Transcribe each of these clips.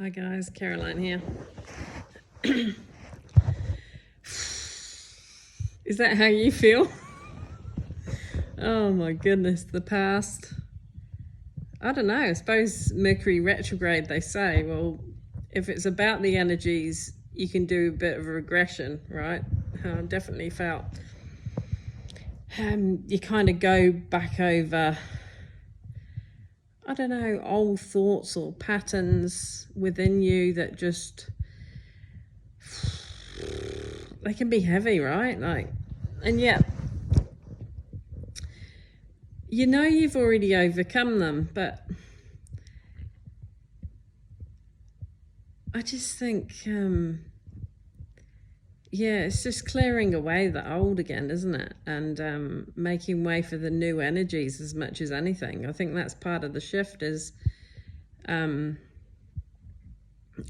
Hi guys, Caroline here. Is that how you feel? Oh my goodness, the past. I don't know, I suppose Mercury retrograde, they say, well, if it's about the energies, you can do a bit of a regression, right? I definitely felt you kind of go back over, I don't know, old thoughts or patterns within you that just, they can be heavy, right? And yet, you know you've already overcome them, but I just think, it's just clearing away the old again, isn't it? And making way for the new energies as much as anything. I think that's part of the shift is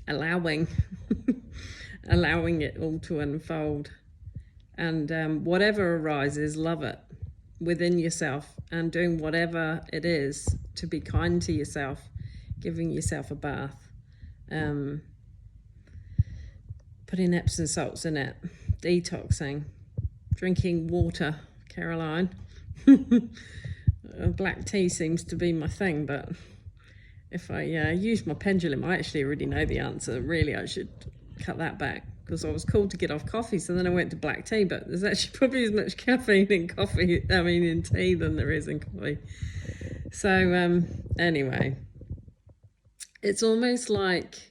allowing allowing it all to unfold. And whatever arises, love it within yourself and doing whatever it is to be kind to yourself, giving yourself a bath, putting Epsom salts in it, detoxing, drinking water, Caroline. Black tea seems to be my thing, but if I use my pendulum, I actually already know the answer. Really, I should cut that back because I was called to get off coffee, so then I went to black tea, but there's actually probably as much caffeine in in tea than there is in coffee. So anyway, it's almost like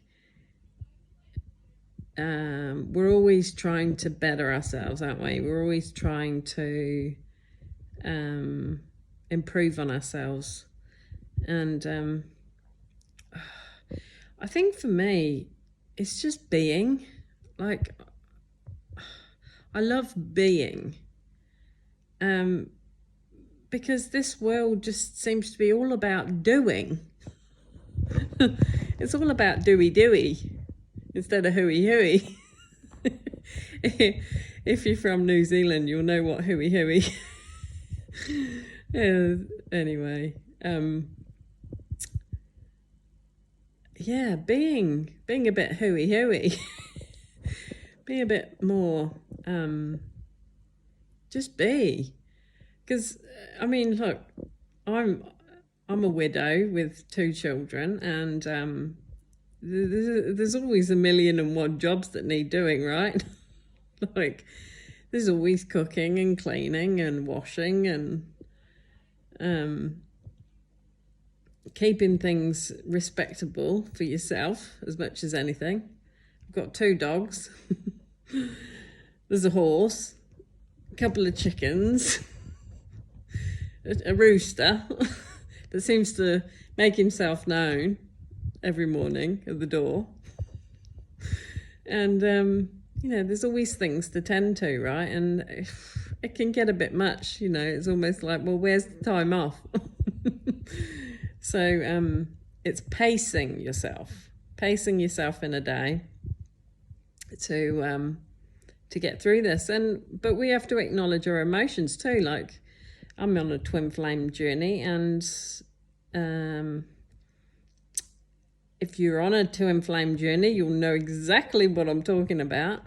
we're always trying to better ourselves, aren't we? We're always trying to improve on ourselves. And I think for me, it's just being. Like, I love being. Because this world just seems to be all about doing. It's all about doey instead of hooey. If you're from New Zealand, you'll know what hooey. Anyway, being a bit hooey. Be a bit more, just be. Because, I mean, look, I'm a widow with 2 children, and there's always a million and one jobs that need doing, right? Like, there's always cooking and cleaning and washing and keeping things respectable for yourself as much as anything. I've got 2 dogs. There's a horse, a couple of chickens, a rooster that seems to make himself known every morning at the door. And, there's always things to tend to, right? And it can get a bit much, it's almost like, well, where's the time off? So it's pacing yourself in a day to get through this. But we have to acknowledge our emotions too. Like, I'm on a twin flame journey, and if you're on a twin flame journey, you'll know exactly what I'm talking about.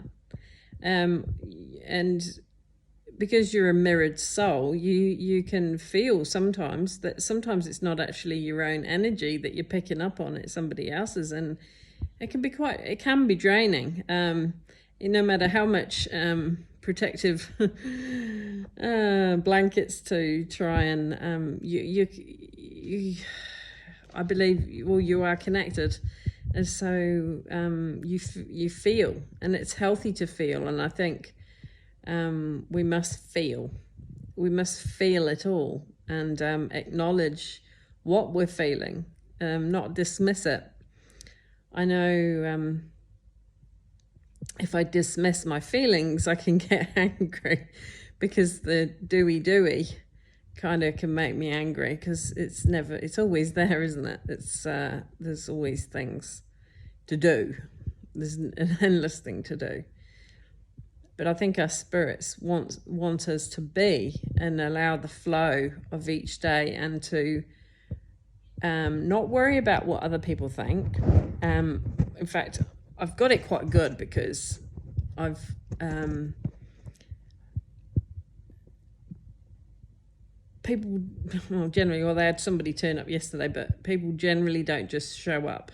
And because you're a mirrored soul, you can feel sometimes it's not actually your own energy that you're picking up on, it's somebody else's, and it can be draining. No matter how much protective blankets to try and I believe, well, you are connected, and so you feel, and it's healthy to feel. And I think we must feel it all, and acknowledge what we're feeling, not dismiss it. I know if I dismiss my feelings, I can get angry, because the doey kind of can make me angry, because it's always there, isn't it? There's always things to do. There's an endless thing to do. But I think our spirits want us to be and allow the flow of each day, and to not worry about what other people think, In fact, I've got it quite good because I've people generally, well, they had somebody turn up yesterday, but people generally don't just show up,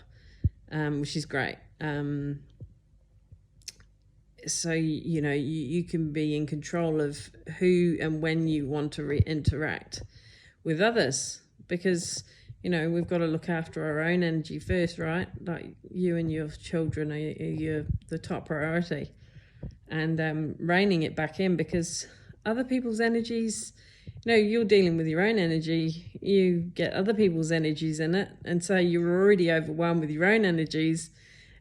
which is great. So you can be in control of who and when you want to interact with others, because we've got to look after our own energy first, right? Like you and your children are the top priority, and reining it back in, because other people's energies, you're dealing with your own energy, you get other people's energies in it, and so you're already overwhelmed with your own energies.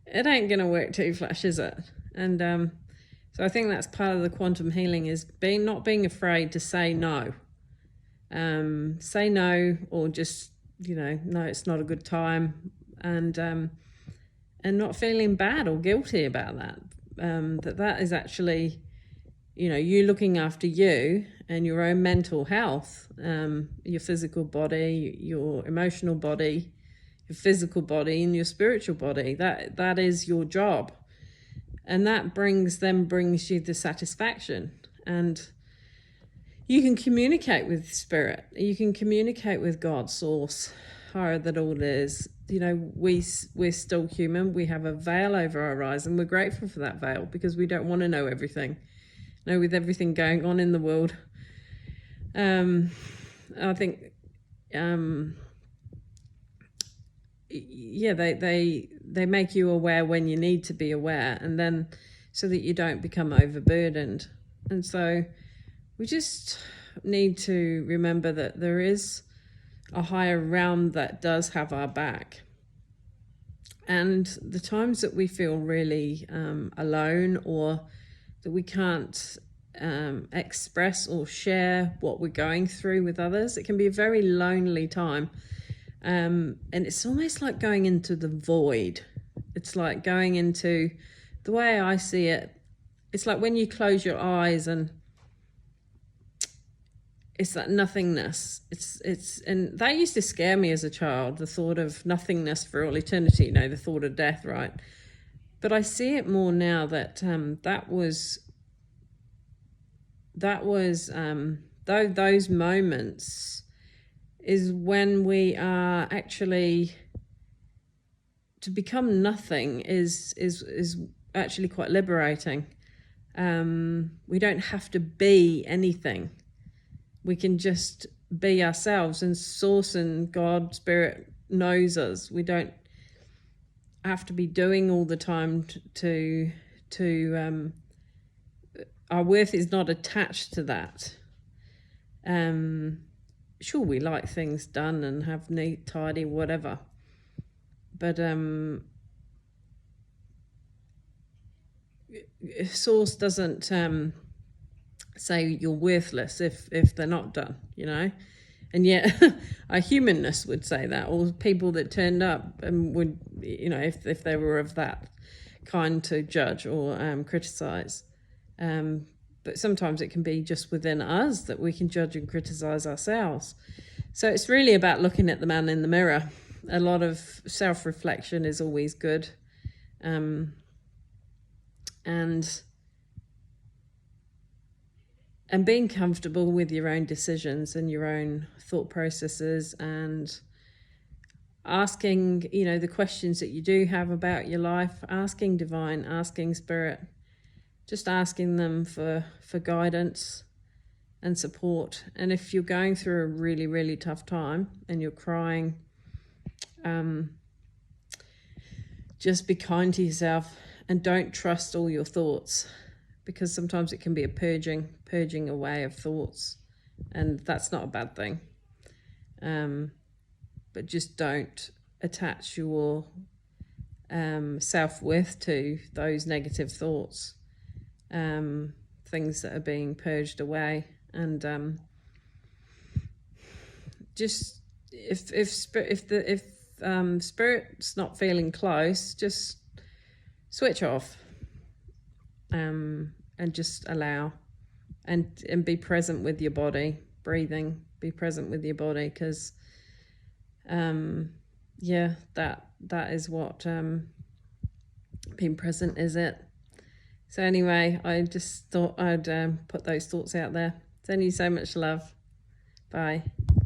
It ain't gonna work too flash, is it? And so I think that's part of the quantum healing, is not being afraid to say no. Say no, or just no, it's not a good time, and not feeling bad or guilty about that. That is actually, you looking after you and your own mental health, your physical body, your emotional body, your physical body, and your spiritual body. That is your job, and that brings you the satisfaction. And you can communicate with spirit, you can communicate with God, source, higher that all is. We're still human, we have a veil over our eyes, and we're grateful for that veil, because we don't want to know everything. With everything going on in the world, I think they make you aware when you need to be aware, and then so that you don't become overburdened. And so we just need to remember that there is a higher realm that does have our back. And the times that we feel really alone, or that we can't express or share what we're going through with others, it can be a very lonely time. And it's almost like going into the void. It's like going into, the way I see it, it's like when you close your eyes and it's that nothingness. And that used to scare me as a child, the thought of nothingness for all eternity, the thought of death, right? But I see it more now that those moments is when we are actually, to become nothing is actually quite liberating. We don't have to be anything. We can just be ourselves, and source and God, spirit knows us. We don't have to be doing all the time to our worth is not attached to that. Sure, we like things done and have neat, tidy, whatever, but source doesn't say you're worthless if they're not done, and yet our humanness would say that. Or people that turned up and would, if they were of that kind to judge or criticize. But sometimes it can be just within us that we can judge and criticize ourselves. So it's really about looking at the man in the mirror. A lot of self-reflection is always good. And being comfortable with your own decisions and your own thought processes, and asking, the questions that you do have about your life, asking divine, asking spirit, just asking them for guidance and support. And if you're going through a really, really tough time and you're crying, just be kind to yourself and don't trust all your thoughts, because sometimes it can be a purging away of thoughts, and that's not a bad thing. But just don't attach your self-worth to those negative thoughts, things that are being purged away. And just if spirit's not feeling close, just switch off, and just allow, and be present with your body, breathing, be present with your body, because yeah, that is what being present is it. So anyway, I just thought I'd put those thoughts out there. Send you so much love. Bye.